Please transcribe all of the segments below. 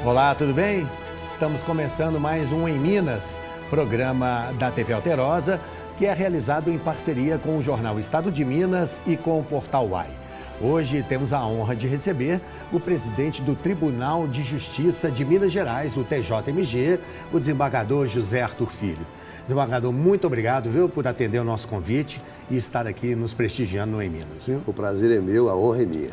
Olá, tudo bem? Estamos começando mais um Em Minas, programa da TV Alterosa, que é realizado em parceria com o jornal Estado de Minas e com o Portal Uai. Hoje temos a honra de receber o presidente do Tribunal de Justiça de Minas Gerais, o TJMG, o desembargador José Arthur Filho. Desembargador, muito obrigado, viu, por atender o nosso convite e estar aqui nos prestigiando no Em Minas, viu? O prazer é meu, a honra é minha.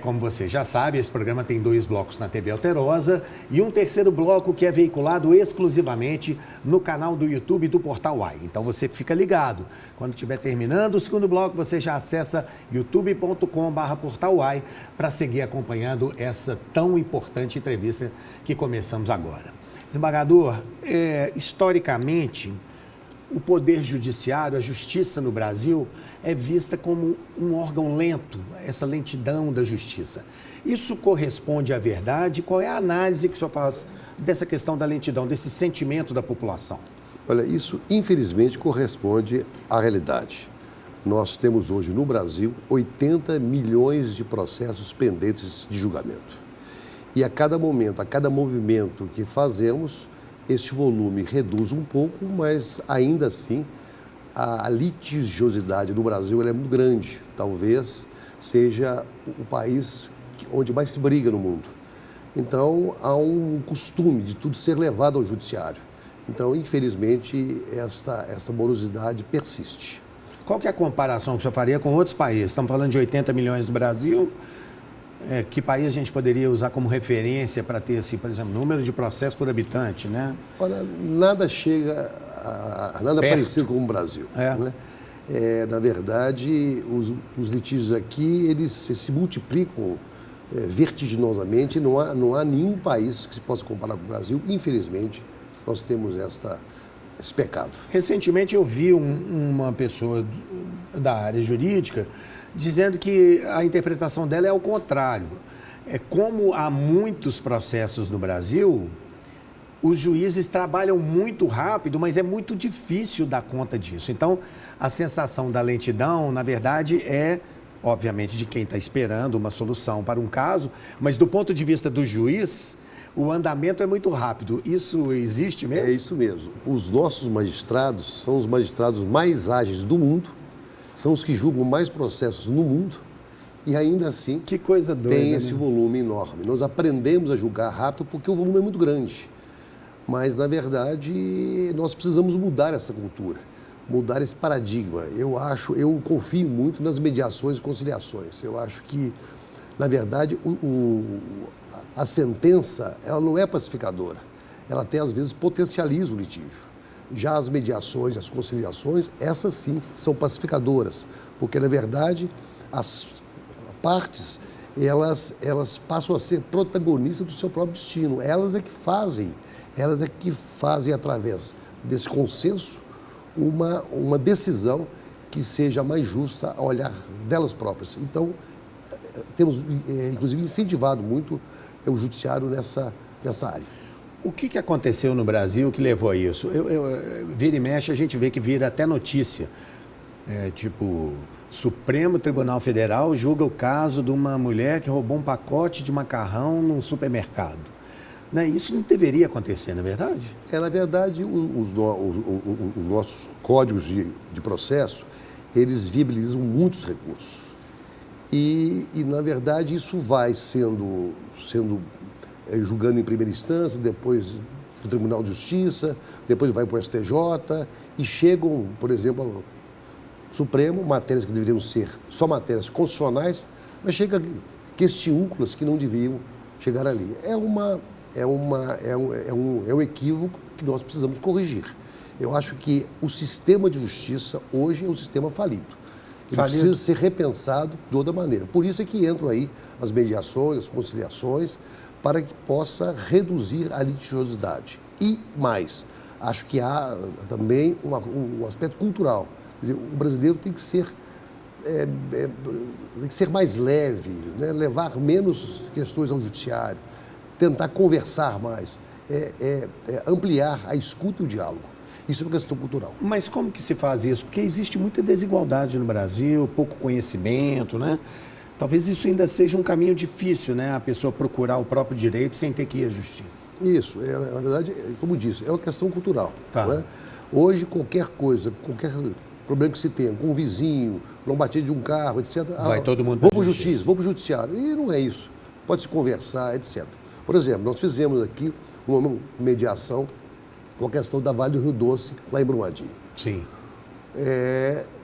Como você já sabe, esse programa tem 2 blocos na TV Alterosa e um terceiro bloco que é veiculado exclusivamente no canal do YouTube do Portal Uai. Então você fica ligado. Quando estiver terminando o segundo bloco, você já acessa youtube.com/portaluai para seguir acompanhando essa tão importante entrevista que começamos agora. Desembargador, historicamente, o Poder Judiciário, a Justiça no Brasil, é vista como um órgão lento, essa lentidão da Justiça. Isso corresponde à verdade? Qual é a análise que o senhor faz dessa questão da lentidão, desse sentimento da população? Olha, isso infelizmente corresponde à realidade. Nós temos hoje no Brasil 80 milhões de processos pendentes de julgamento. E a cada momento, a cada movimento que fazemos, este volume reduz um pouco, mas ainda assim a litigiosidade no Brasil ela é muito grande. Talvez seja o país onde mais se briga no mundo. Então há um costume de tudo ser levado ao judiciário. Então, infelizmente, essa morosidade persiste. Qual que é a comparação que o senhor faria com outros países? Estamos falando de 80 milhões no Brasil. Que país a gente poderia usar como referência para ter, assim, por exemplo, número de processos por habitante, né? Olha, nada chega a nada perto. Parecido com o Brasil. Né? Na verdade, os litígios aqui, eles se multiplicam vertiginosamente. Não há nenhum país que se possa comparar com o Brasil. Infelizmente, nós temos esse pecado. Recentemente eu vi uma pessoa da área jurídica dizendo que a interpretação dela é ao contrário. Como há muitos processos no Brasil, os juízes trabalham muito rápido, mas é muito difícil dar conta disso. Então, a sensação da lentidão, na verdade, é, obviamente, de quem está esperando uma solução para um caso, mas do ponto de vista do juiz, o andamento é muito rápido. Isso existe mesmo? É isso mesmo. Os nossos magistrados são os magistrados mais ágeis do mundo, são os que julgam mais processos no mundo e ainda assim que coisa doida, tem esse volume enorme. Nós aprendemos a julgar rápido porque o volume é muito grande. Mas, na verdade, nós precisamos mudar essa cultura, mudar esse paradigma. Eu confio muito nas mediações e conciliações. Eu acho que, na verdade, a sentença ela não é pacificadora. Ela até, às vezes, potencializa o litígio. Já as mediações, as conciliações, essas sim são pacificadoras, porque, na verdade, as partes, elas passam a ser protagonistas do seu próprio destino. Elas é que fazem através desse consenso, uma decisão que seja mais justa ao olhar delas próprias. Então, temos, inclusive, incentivado muito o judiciário nessa área. O que aconteceu no Brasil que levou a isso? Vira e mexe, a gente vê que vira até notícia. Supremo Tribunal Federal julga o caso de uma mulher que roubou um pacote de macarrão num supermercado. Né? Isso não deveria acontecer, não é verdade? Na verdade, os nossos códigos de processo, eles viabilizam muitos recursos. E na verdade, isso vai sendo julgando em primeira instância, depois para o Tribunal de Justiça, depois vai para o STJ e chegam, por exemplo, ao Supremo, matérias que deveriam ser só matérias constitucionais, mas chega questiúnculas que não deviam chegar ali. É um equívoco que nós precisamos corrigir. Eu acho que o sistema de justiça hoje é um sistema falido. Ele precisa ser repensado de outra maneira. Por isso é que entram aí as mediações, as conciliações, para que possa reduzir a litigiosidade. E mais, acho que há também um aspecto cultural. Quer dizer, o brasileiro tem que ser mais leve, né? Levar menos questões ao judiciário, tentar conversar mais, ampliar a escuta e o diálogo. Isso é uma questão cultural. Mas como que se faz isso? Porque existe muita desigualdade no Brasil, pouco conhecimento, né? Talvez isso ainda seja um caminho difícil, né? A pessoa procurar o próprio direito sem ter que ir à justiça. Isso, na verdade, como disse, é uma questão cultural. Tá. Não é? Hoje, qualquer coisa, qualquer problema que se tenha com um vizinho, uma batida de um carro, etc. Vai todo mundo vou para para a justiça, vou para o judiciário. E não é isso. Pode-se conversar, etc. Por exemplo, nós fizemos aqui uma mediação com a questão da Vale do Rio Doce, lá em Brumadinho. Sim.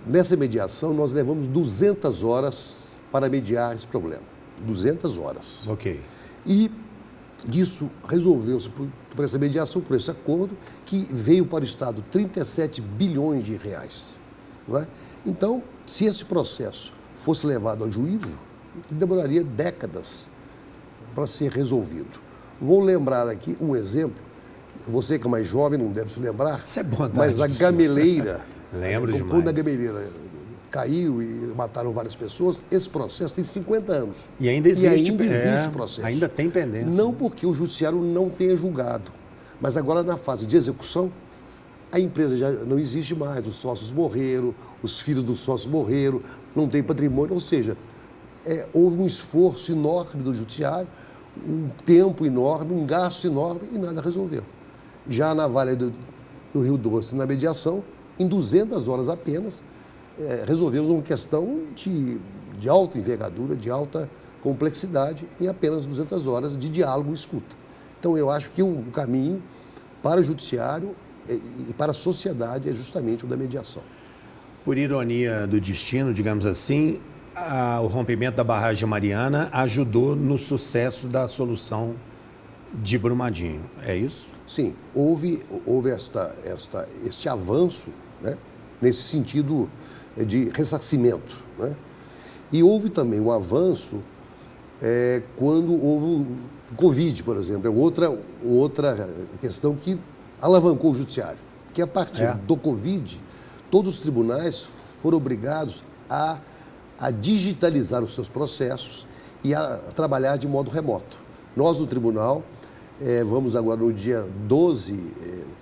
Nessa mediação, nós levamos 200 horas para mediar esse problema. 200 horas. Ok. E disso resolveu-se por essa mediação, por esse acordo, que veio para o Estado 37 bilhões de reais. Não é? Então, se esse processo fosse levado ao juízo, demoraria décadas para ser resolvido. Vou lembrar aqui um exemplo. Você que é mais jovem não deve se lembrar, Isso é bondade mas a do gameleira, Lembro demais. quando a gameleira caiu e mataram várias pessoas, esse processo tem 50 anos. E ainda existe, o processo. Ainda tem pendência. Não porque o judiciário não tenha julgado, mas agora na fase de execução, a empresa já não existe mais, os sócios morreram, os filhos dos sócios morreram, não tem patrimônio, ou seja, houve um esforço enorme do judiciário, um tempo enorme, um gasto enorme e nada resolveu. Já na Vale do Rio Doce, na mediação, em 200 horas apenas, resolvemos uma questão de alta envergadura, de alta complexidade, em apenas 200 horas de diálogo e escuta. Então, eu acho que o caminho para o judiciário e para a sociedade é justamente o da mediação. Por ironia do destino, digamos assim, o rompimento da barragem Mariana ajudou no sucesso da solução de Brumadinho. É isso? Sim, houve este avanço, né, nesse sentido de ressarcimento, né? E houve também um avanço quando houve o Covid, por exemplo. É outra questão que alavancou o judiciário. Que a partir do Covid, todos os tribunais foram obrigados a digitalizar os seus processos e a trabalhar de modo remoto. Nós, no tribunal, vamos agora no dia 12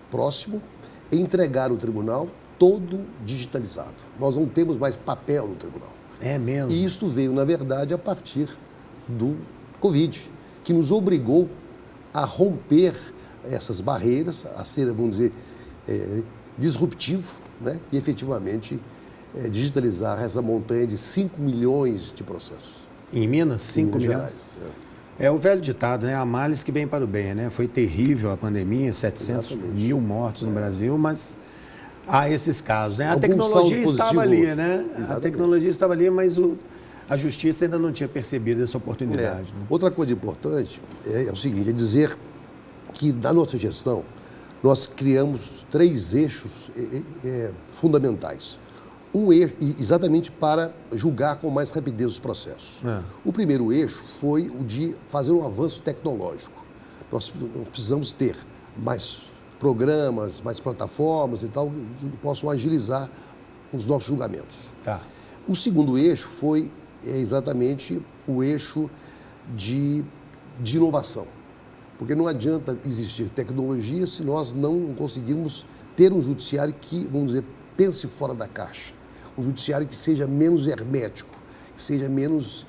próximo, entregar o tribunal todo digitalizado. Nós não temos mais papel no tribunal. É mesmo? E isso veio, na verdade, a partir do Covid, que nos obrigou a romper essas barreiras, a ser, vamos dizer, disruptivo, né? E efetivamente digitalizar essa montanha de 5 milhões de processos. Em Minas, 5 milhões? Gerais, É o velho ditado, né? Há males que vem para o bem, né? Foi terrível a pandemia, 700 mil mortos no Brasil, mas há esses casos, né? A tecnologia estava ali, né? Exatamente. A tecnologia estava ali, mas a justiça ainda não tinha percebido essa oportunidade. Né? Outra coisa importante é o seguinte, é dizer que na nossa gestão nós criamos 3 eixos fundamentais. Um eixo exatamente para julgar com mais rapidez os processos. O primeiro eixo foi o de fazer um avanço tecnológico. Nós precisamos ter mais programas, mais plataformas e tal, que possam agilizar os nossos julgamentos. Tá. O segundo eixo foi exatamente o eixo de inovação. Porque não adianta existir tecnologia se nós não conseguirmos ter um judiciário que, vamos dizer, pense fora da caixa. Um judiciário que seja menos hermético, que seja menos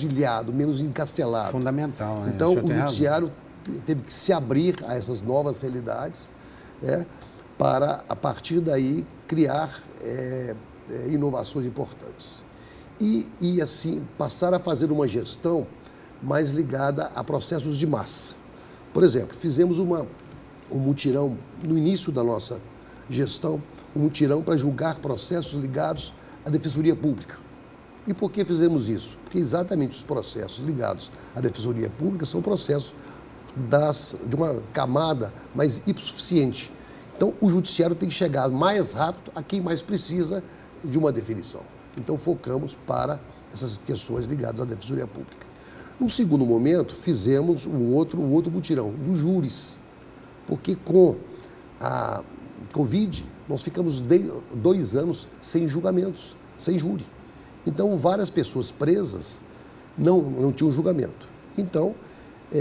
ilhado, menos encastelado. Fundamental, né? Então, o judiciário teve que se abrir a essas novas realidades, para, a partir daí, criar inovações importantes. E, assim, passar a fazer uma gestão mais ligada a processos de massa. Por exemplo, fizemos um mutirão no início da nossa gestão, um mutirão para julgar processos ligados à Defensoria Pública. E por que fizemos isso? Porque exatamente os processos ligados à Defensoria Pública são processos de uma camada mais hipossuficiente. Então, o judiciário tem que chegar mais rápido a quem mais precisa de uma definição. Então, focamos para essas questões ligadas à Defensoria Pública. No segundo momento, fizemos um outro mutirão, dos júris, porque com a Covid, nós ficamos 2 anos sem julgamentos, sem júri. Então, várias pessoas presas não tinham julgamento. Então,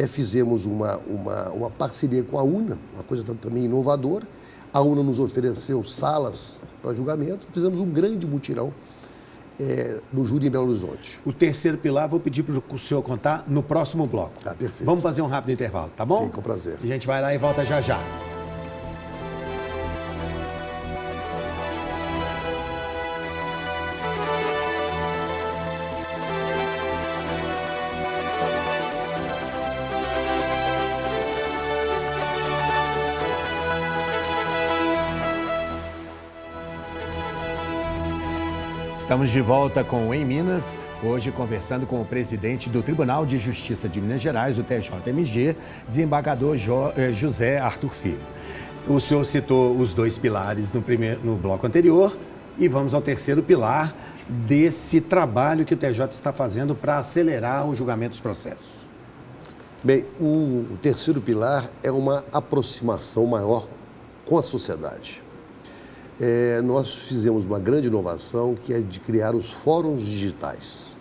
fizemos uma parceria com a UNA, uma coisa também inovadora. A UNA nos ofereceu salas para julgamento, fizemos um grande mutirão no júri em Belo Horizonte. O terceiro pilar, vou pedir para o senhor contar no próximo bloco. Ah, perfeito. Vamos fazer um rápido intervalo, tá bom? Sim, com prazer. A gente vai lá e volta já já. Estamos de volta com o Em Minas, hoje conversando com o presidente do Tribunal de Justiça de Minas Gerais, o TJMG, desembargador José Arthur Filho. O senhor citou os dois pilares no bloco anterior e vamos ao terceiro pilar desse trabalho que o TJ está fazendo para acelerar o julgamento dos processos. Bem, o terceiro pilar é uma aproximação maior com a sociedade. Nós fizemos uma grande inovação que é de criar os fóruns digitais.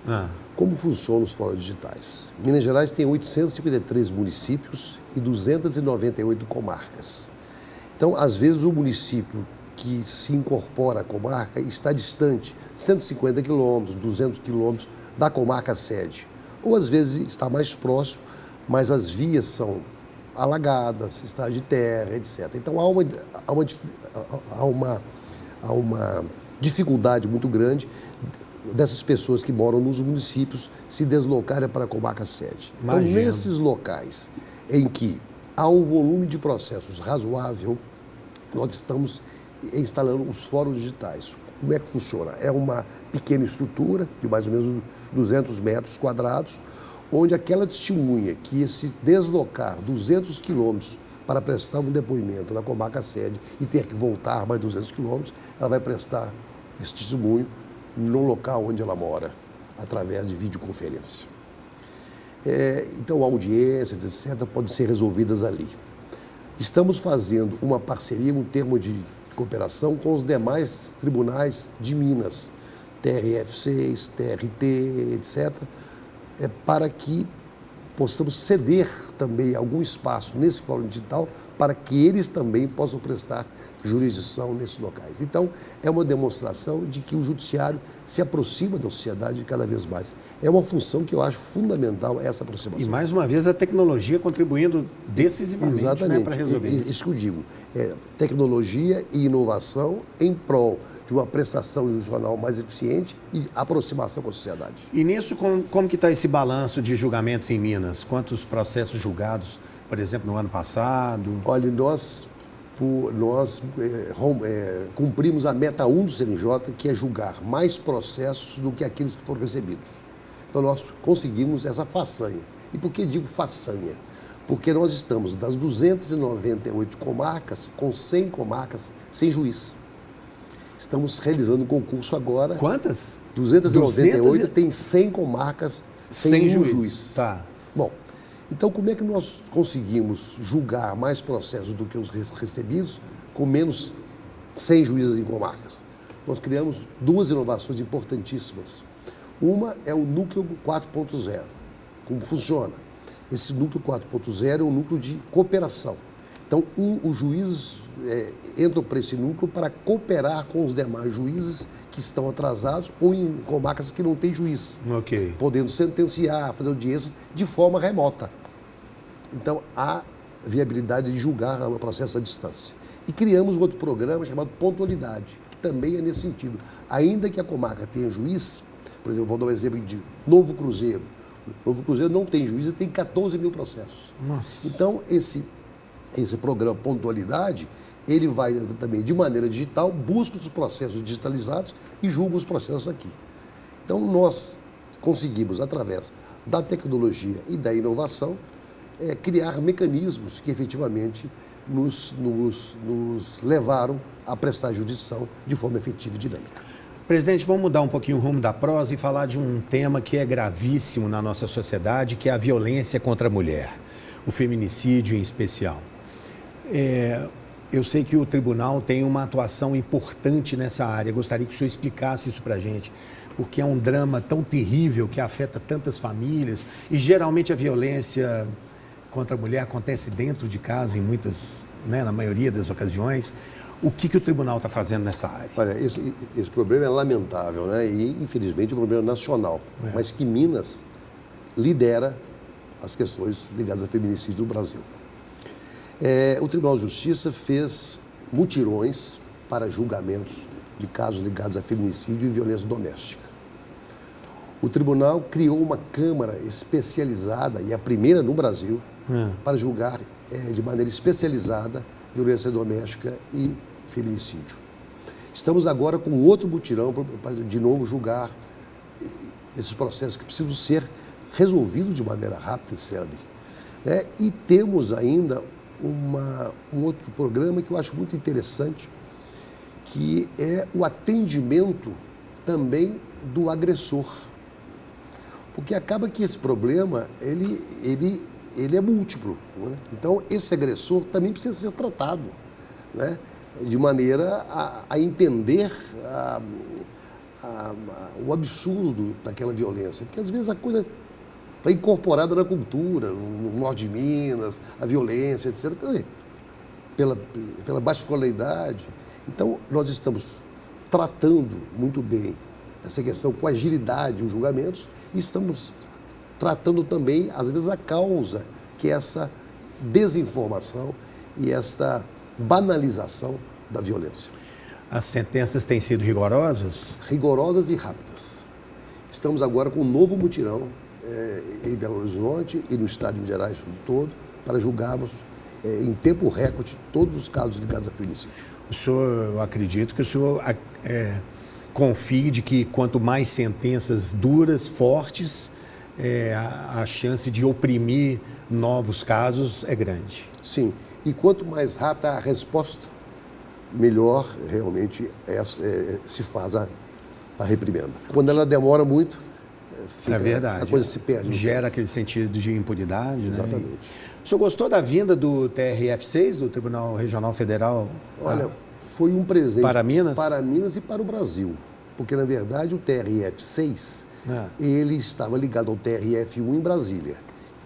Como funcionam os fóruns digitais? Minas Gerais tem 853 municípios e 298 comarcas. Então, às vezes, o município que se incorpora à comarca está distante, 150 quilômetros, 200 quilômetros da comarca sede. Ou, às vezes, está mais próximo, mas as vias são alagadas, estrada de terra, etc. Então, há uma dificuldade muito grande dessas pessoas que moram nos municípios se deslocarem para a comarca sede. Então, nesses locais em que há um volume de processos razoável, nós estamos instalando os fóruns digitais. Como é que funciona? É uma pequena estrutura de mais ou menos 200 metros quadrados, onde aquela testemunha que ia se deslocar 200 quilômetros para prestar um depoimento na comarca sede e ter que voltar mais 200 quilômetros, ela vai prestar esse testemunho no local onde ela mora, através de videoconferência. Então, audiências, etc., podem ser resolvidas ali. Estamos fazendo uma parceria, um termo de cooperação com os demais tribunais de Minas, TRF6, TRT, etc., para que possamos ceder também algum espaço nesse fórum digital para que eles também possam prestar jurisdição nesses locais. Então, é uma demonstração de que o judiciário se aproxima da sociedade cada vez mais. É uma função que eu acho fundamental, essa aproximação. E, mais uma vez, a tecnologia contribuindo decisivamente, exatamente, para resolver. Isso que eu digo. Tecnologia e inovação em prol de uma prestação jurisdicional mais eficiente e aproximação com a sociedade. E nisso, como que está esse balanço de julgamentos em Minas? Quantos processos julgados, por exemplo, no ano passado? Olha, nós cumprimos a meta 1 do CNJ, que é julgar mais processos do que aqueles que foram recebidos. Então, nós conseguimos essa façanha. E por que digo façanha? Porque nós estamos das 298 comarcas, com 100 comarcas sem juiz. Estamos realizando um concurso agora. Quantas? 298 tem 100 comarcas sem juiz. Tá. Bom, então como é que nós conseguimos julgar mais processos do que os recebidos com menos 100 juízes em comarcas? Nós criamos duas inovações importantíssimas. Uma é o núcleo 4.0. Como funciona? Esse núcleo 4.0 é um núcleo de cooperação. Então, os juízes entram para esse núcleo para cooperar com os demais juízes que estão atrasados ou em comarcas que não têm juiz, podendo sentenciar, fazer audiências de forma remota. Então, há viabilidade de julgar o processo à distância. E criamos outro programa chamado Pontualidade, que também é nesse sentido. Ainda que a comarca tenha juiz, por exemplo, vou dar um exemplo de Novo Cruzeiro. Novo Cruzeiro não tem juiz e tem 14 mil processos. Nossa. Então, esse programa Pontualidade, ele vai também, de maneira digital, busca os processos digitalizados e julga os processos aqui. Então, nós conseguimos, através da tecnologia e da inovação, criar mecanismos que efetivamente nos levaram a prestar jurisdição de forma efetiva e dinâmica. Presidente, vamos mudar um pouquinho o rumo da prosa e falar de um tema que é gravíssimo na nossa sociedade, que é a violência contra a mulher, o feminicídio em especial. Eu sei que o tribunal tem uma atuação importante nessa área. Gostaria que o senhor explicasse isso para a gente, porque é um drama tão terrível que afeta tantas famílias e geralmente a violência contra a mulher acontece dentro de casa, na maioria das ocasiões. O que o tribunal está fazendo nessa área? Olha, esse problema é lamentável, né? E, infelizmente, é um problema nacional. Mas que Minas lidera as questões ligadas a feminicídio no Brasil. O Tribunal de Justiça fez mutirões para julgamentos de casos ligados a feminicídio e violência doméstica. O tribunal criou uma câmara especializada, e a primeira no Brasil, para julgar de maneira especializada violência doméstica e feminicídio. Estamos agora com outro mutirão para de novo julgar esses processos que precisam ser resolvidos de maneira rápida e célere. E temos ainda um outro programa que eu acho muito interessante, que é o atendimento também do agressor. Porque acaba que esse problema, ele é múltiplo, né? Então, esse agressor também precisa ser tratado, né? De maneira a entender o absurdo daquela violência. Porque, às vezes, a coisa está incorporada na cultura, no norte de Minas, a violência, etc., pela baixa escolaridade. Então, nós estamos tratando muito bem essa questão com agilidade os julgamentos e estamos tratando também, às vezes, a causa, que é essa desinformação e esta banalização da violência. As sentenças têm sido rigorosas? Rigorosas e rápidas. Estamos agora com um novo mutirão em Belo Horizonte e no estado de Minas Gerais todo, para julgarmos em tempo recorde todos os casos ligados a feminicídio. Eu acredito que o senhor confie de que quanto mais sentenças duras, fortes, a chance de oprimir novos casos é grande. Sim, e quanto mais rápida a resposta, melhor realmente se faz a reprimenda. Quando ela demora muito, é verdade. A coisa se perde. Gera aquele sentido de impunidade. Exatamente. Né? O senhor gostou da vinda do TRF6, do Tribunal Regional Federal? Olha, foi um presente para Minas? Para Minas e para o Brasil. Porque, na verdade, o TRF6, ele estava ligado ao TRF1 em Brasília.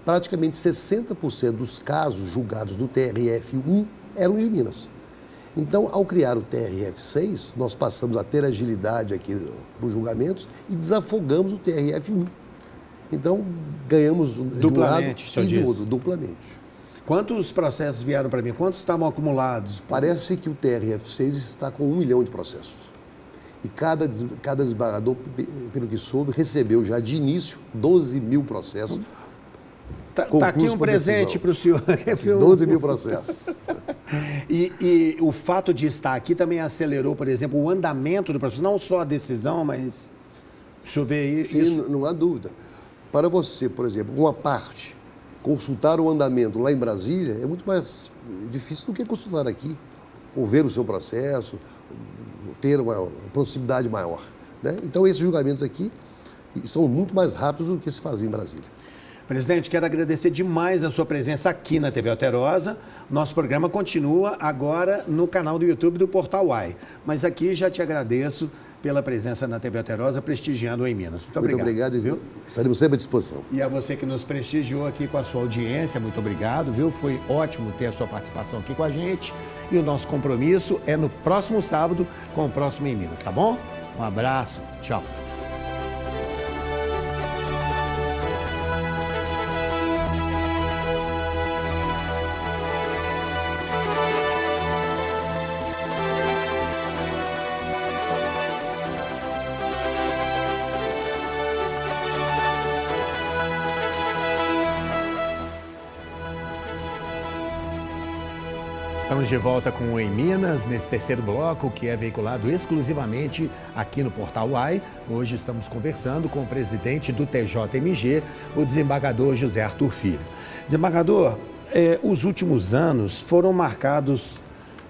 Praticamente 60% dos casos julgados do TRF1 eram de Minas. Então, ao criar o TRF6, nós passamos a ter agilidade aqui nos julgamentos e desafogamos o TRF1. Então, ganhamos duplamente, de um lado e do outro, duplamente. Quantos processos vieram para mim? Quantos estavam acumulados? Parece que o TRF6 está com 1 milhão de processos. E cada desembargador, pelo que soube, recebeu já de início 12 mil processos. Está aqui um presente para o senhor. 12 mil processos. E o fato de estar aqui também acelerou, por exemplo, o andamento do processo, não só a decisão, mas o senhor vê isso? Sim, não há dúvida. Para você, por exemplo, uma parte, consultar o andamento lá em Brasília é muito mais difícil do que consultar aqui, ou ver o seu processo, ter uma proximidade maior, né? Então, esses julgamentos aqui são muito mais rápidos do que se fazia em Brasília. Presidente, quero agradecer demais a sua presença aqui na TV Alterosa. Nosso programa continua agora no canal do YouTube do Portal UAI. Mas aqui já te agradeço pela presença na TV Alterosa, prestigiando o Em Minas. Muito obrigado. Muito obrigado, viu? Estaremos sempre à disposição. E a você que nos prestigiou aqui com a sua audiência, muito obrigado, viu? Foi ótimo ter a sua participação aqui com a gente. E o nosso compromisso é no próximo sábado com o próximo Em Minas, tá bom? Um abraço, tchau. Estamos de volta com o Em Minas, nesse terceiro bloco, que é veiculado exclusivamente aqui no Portal UAI. Hoje estamos conversando com o presidente do TJMG, o desembargador José Arthur Filho. Desembargador, os últimos anos foram marcados,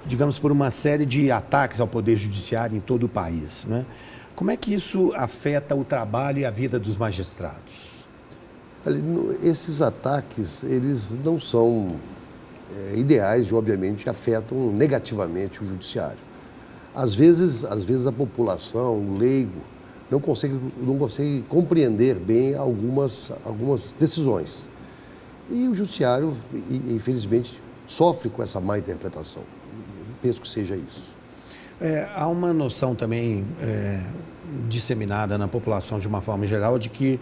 digamos, por uma série de ataques ao Poder Judiciário em todo o país, né? Como é que isso afeta o trabalho e a vida dos magistrados? Esses ataques, eles não são ideais e, obviamente, afetam negativamente o judiciário. Às vezes a população, o leigo, não consegue compreender bem algumas decisões. E o judiciário, infelizmente, sofre com essa má interpretação. Penso que seja isso. Há uma noção também disseminada na população de uma forma geral de que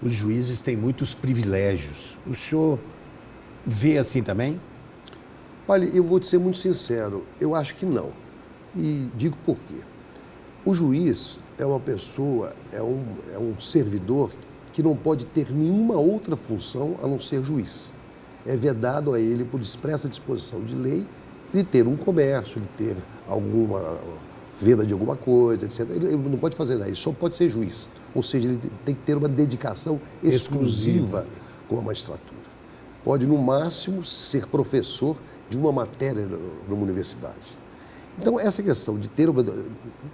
os juízes têm muitos privilégios. O senhor vê assim também? Olha, eu vou te ser muito sincero, eu acho que não. E digo por quê. O juiz é uma pessoa, é um servidor que não pode ter nenhuma outra função a não ser juiz. É vedado a ele, por expressa disposição de lei, de ter um comércio, de ter alguma venda de alguma coisa, etc. Ele não pode fazer nada, ele só pode ser juiz. Ou seja, ele tem que ter uma dedicação exclusiva com a magistratura. Pode, no máximo, ser professor de uma matéria numa universidade. Então, essa questão de ter uma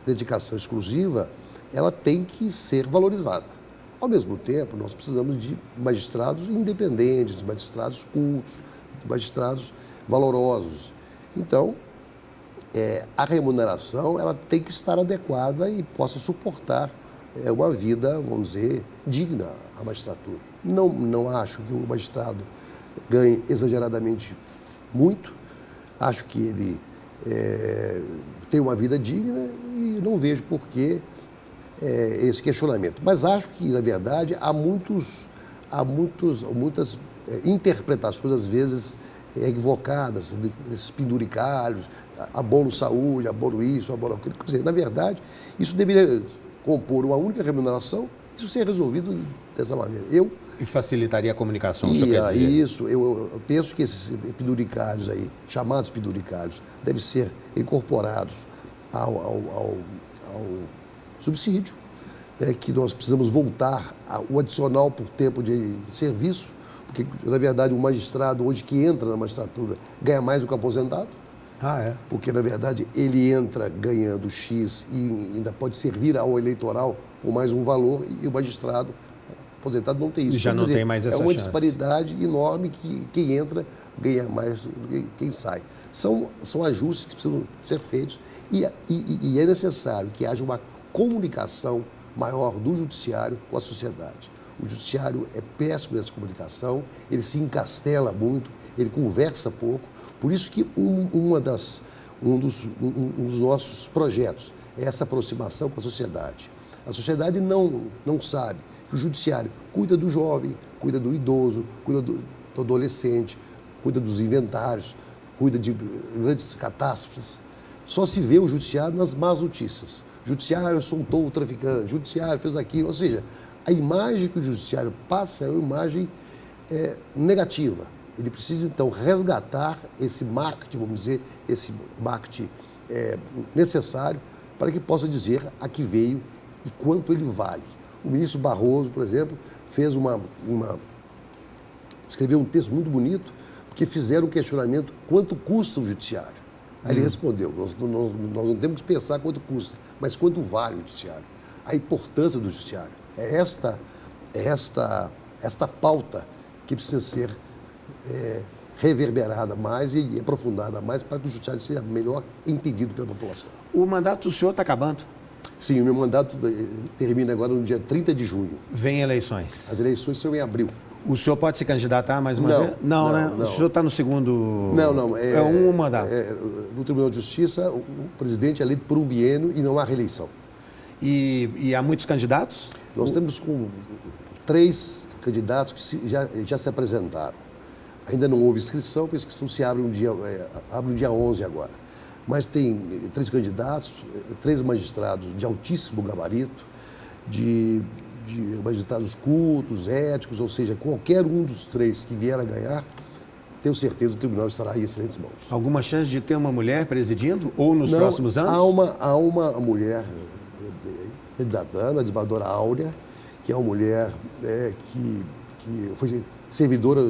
dedicação exclusiva, ela tem que ser valorizada. Ao mesmo tempo, nós precisamos de magistrados independentes, de magistrados cultos, de magistrados valorosos. Então, a remuneração ela tem que estar adequada e possa suportar uma vida, vamos dizer, digna à magistratura. Não acho que o magistrado ganhe exageradamente muito, acho que ele tem uma vida digna e não vejo por que esse questionamento. Mas acho que, na verdade, há muitas interpretações, às vezes, equivocadas, desses penduricalhos, abono saúde, abono isso, abono aquilo. Quer dizer, na verdade, isso deveria compor uma única remuneração, isso ser resolvido dessa maneira. E facilitaria a comunicação, o senhor quer dizer? Isso, eu penso que esses penduricários aí, chamados penduricários, devem ser incorporados ao subsídio, que nós precisamos voltar ao adicional por tempo de serviço, porque, na verdade, o magistrado hoje que entra na magistratura ganha mais do que o aposentado. Porque, na verdade, ele entra ganhando X e ainda pode servir ao eleitoral com mais um valor e o magistrado aposentado não tem isso. Já não tem mais essa chance. É uma disparidade enorme que quem entra ganha mais do que quem sai. São ajustes que precisam ser feitos e é necessário que haja uma comunicação maior do judiciário com a sociedade. O judiciário é péssimo nessa comunicação, ele se encastela muito, ele conversa pouco. Por isso que um dos nossos projetos é essa aproximação com a sociedade. A sociedade não sabe que o judiciário cuida do jovem, cuida do idoso, cuida do adolescente, cuida dos inventários, cuida de grandes catástrofes. Só se vê o judiciário nas más notícias. O judiciário soltou o traficante, o judiciário fez aquilo. Ou seja, a imagem que o judiciário passa é uma imagem negativa. Ele precisa, então, resgatar esse marketing, vamos dizer, esse marketing necessário para que possa dizer a que veio e quanto ele vale. O ministro Barroso, por exemplo, escreveu um texto muito bonito, porque fizeram um questionamento quanto custa o judiciário. Aí ele respondeu, nós não temos que pensar quanto custa, mas quanto vale o judiciário. A importância do judiciário. É esta pauta que precisa ser reverberada mais e aprofundada mais para que o judiciário seja melhor entendido pela população. O mandato do senhor está acabando? Sim, o meu mandato termina agora no dia 30 de junho. Vem eleições? As eleições são em abril. O senhor pode se candidatar mais uma vez? Não, né? Não. O senhor está no segundo... Não. É um mandato. No Tribunal de Justiça, o presidente é eleito por um biênio e não há reeleição. E há muitos candidatos? Nós temos 3 candidatos que já se apresentaram. Ainda não houve inscrição, porque a inscrição se abre no dia 11 agora. Mas tem 3 candidatos, 3 magistrados de altíssimo gabarito, de magistrados cultos, éticos, ou seja, qualquer um dos 3 que vier a ganhar, tenho certeza que o tribunal estará em excelentes mãos. Alguma chance de ter uma mulher presidindo ou nos próximos anos? Há uma mulher candidata, a desembargadora Áurea, que é uma mulher que foi servidora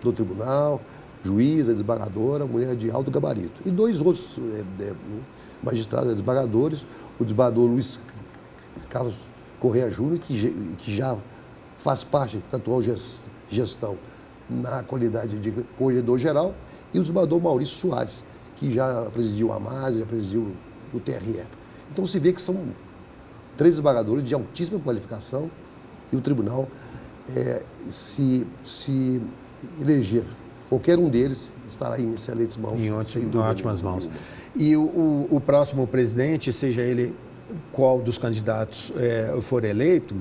do tribunal, juíza, desembargadora, mulher de alto gabarito. E 2 outros magistrados, desembargadores, o desembargador Luiz Carlos Correia Júnior, que já faz parte da atual gestão na qualidade de corregedor-geral, e o desembargador Maurício Soares, que já presidiu a AMAS, já presidiu o TRE. Então se vê que são 3 desembargadores de altíssima qualificação e o tribunal, se eleger qualquer um deles, estará em excelentes mãos. Em ótimas mãos. E o próximo presidente, seja ele qual dos candidatos for eleito,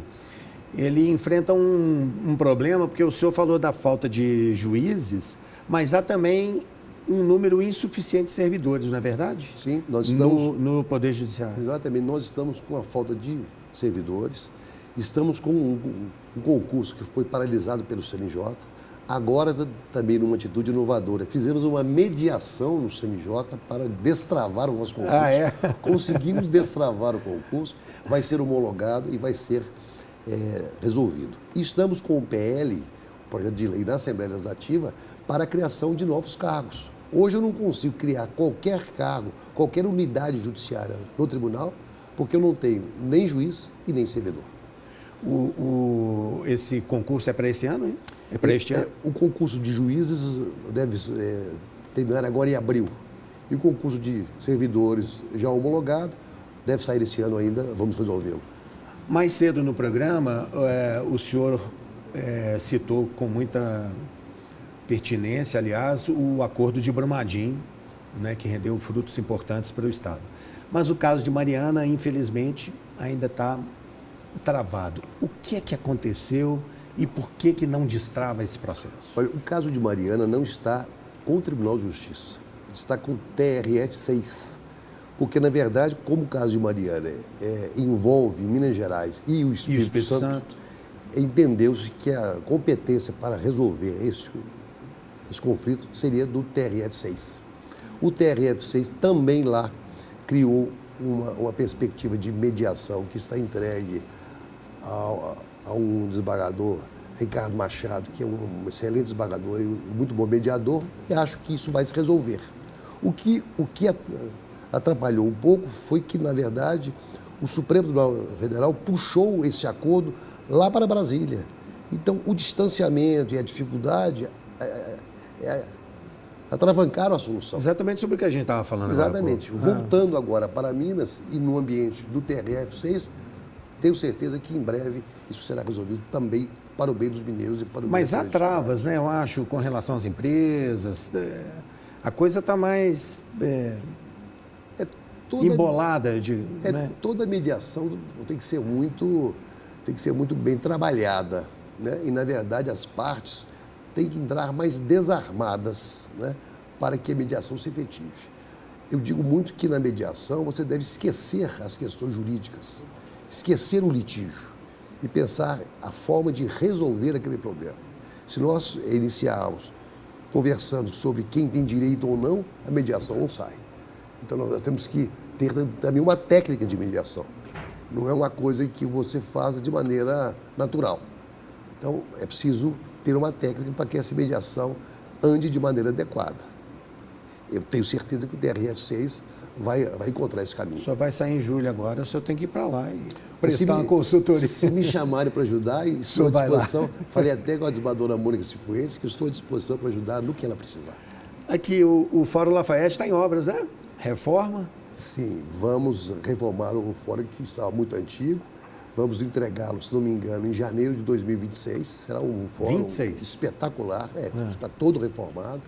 ele enfrenta um problema, porque o senhor falou da falta de juízes, mas há também um número insuficiente de servidores, não é verdade? Sim, nós estamos... No Poder Judiciário. Exatamente, nós estamos com a falta de servidores, estamos com um concurso que foi paralisado pelo CNJ, agora também numa atitude inovadora. Fizemos uma mediação no CNJ para destravar o nosso concurso. Ah, é? Conseguimos destravar o concurso, vai ser homologado e vai ser resolvido. E estamos com o PL, o projeto de lei na Assembleia Legislativa, para a criação de novos cargos. Hoje eu não consigo criar qualquer cargo, qualquer unidade judiciária no tribunal, porque eu não tenho nem juiz e nem servidor. Esse concurso é para esse ano, hein? É para este ano? O concurso de juízes deve terminar agora em abril. E o concurso de servidores já homologado deve sair esse ano ainda, vamos resolvê-lo. Mais cedo no programa, o senhor citou com muita pertinência, aliás, o acordo de Brumadinho, né, que rendeu frutos importantes para o Estado. Mas o caso de Mariana, infelizmente, ainda está travado. O que é que aconteceu e por que não destrava esse processo? Olha, o caso de Mariana não está com o Tribunal de Justiça, está com o TRF6. Porque, na verdade, como o caso de Mariana envolve Minas Gerais e o Espírito Santo, entendeu-se que a competência para resolver esse conflito seria do TRF6. O TRF6 também lá criou uma perspectiva de mediação que está entregue a um desembargador, Ricardo Machado, que é um excelente desembargador e muito bom mediador, e acho que isso vai se resolver. O que atrapalhou um pouco foi que, na verdade, o Supremo Tribunal Federal puxou esse acordo lá para Brasília. Então, o distanciamento e a dificuldade atravancaram a solução. Exatamente sobre o que a gente estava falando. Exatamente. Voltando agora para Minas e no ambiente do TRF6, tenho certeza que em breve isso será resolvido também para o bem dos mineiros e para o bem Mas há travas, né? Eu acho, com relação às empresas, a coisa está mais embolada. Né? Toda mediação tem que ser muito bem trabalhada, né? E, na verdade, as partes têm que entrar mais desarmadas, né, para que a mediação se efetive. Eu digo muito que na mediação você deve esquecer as questões jurídicas, esquecer o litígio e pensar a forma de resolver aquele problema. Se nós iniciarmos conversando sobre quem tem direito ou não, a mediação não sai. Então nós temos que ter também uma técnica de mediação. Não é uma coisa que você faça de maneira natural. Então é preciso ter uma técnica para que essa mediação ande de maneira adequada. Eu tenho certeza que o TRF6 vai encontrar esse caminho. Só vai sair em julho agora, o senhor tem que ir para lá e prestar uma consultoria. Se me chamarem para ajudar, estou à disposição. Falei até com a advogada Mônica Cifuentes que estou à disposição para ajudar no que ela precisar. Aqui, o Fórum Lafayette está em obras, né? Reforma? Sim, vamos reformar o fórum que estava muito antigo. Vamos entregá-lo, se não me engano, em janeiro de 2026. Será um fórum espetacular, está todo reformado.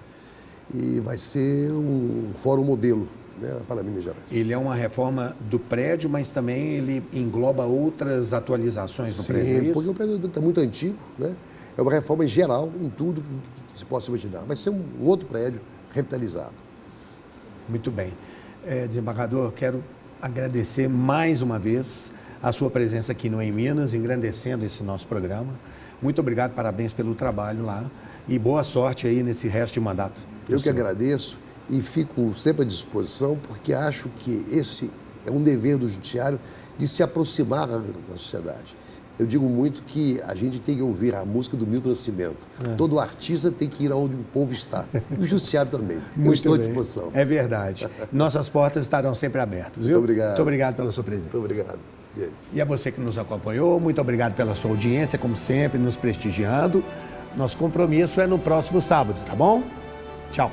E vai ser um fórum modelo, né, para Minas Gerais. Ele é uma reforma do prédio, mas também ele engloba outras atualizações no prédio? Sim, porque o prédio está muito antigo, né? É uma reforma geral em tudo que se possa imaginar. Vai ser um outro prédio revitalizado. Muito bem. Desembargador, quero agradecer mais uma vez a sua presença aqui no Em Minas, engrandecendo esse nosso programa. Muito obrigado, parabéns pelo trabalho lá e boa sorte aí nesse resto de mandato. Eu que agradeço e fico sempre à disposição, porque acho que esse é um dever do judiciário de se aproximar da sociedade. Eu digo muito que a gente tem que ouvir a música do Milton Nascimento. Todo artista tem que ir aonde o povo está. E o judiciário também. Eu estou à disposição. É verdade. Nossas portas estarão sempre abertas. Viu? Muito obrigado. Muito obrigado pela sua presença. Muito obrigado. E a você que nos acompanhou, muito obrigado pela sua audiência, como sempre, nos prestigiando. Nosso compromisso é no próximo sábado, tá bom? Tchau.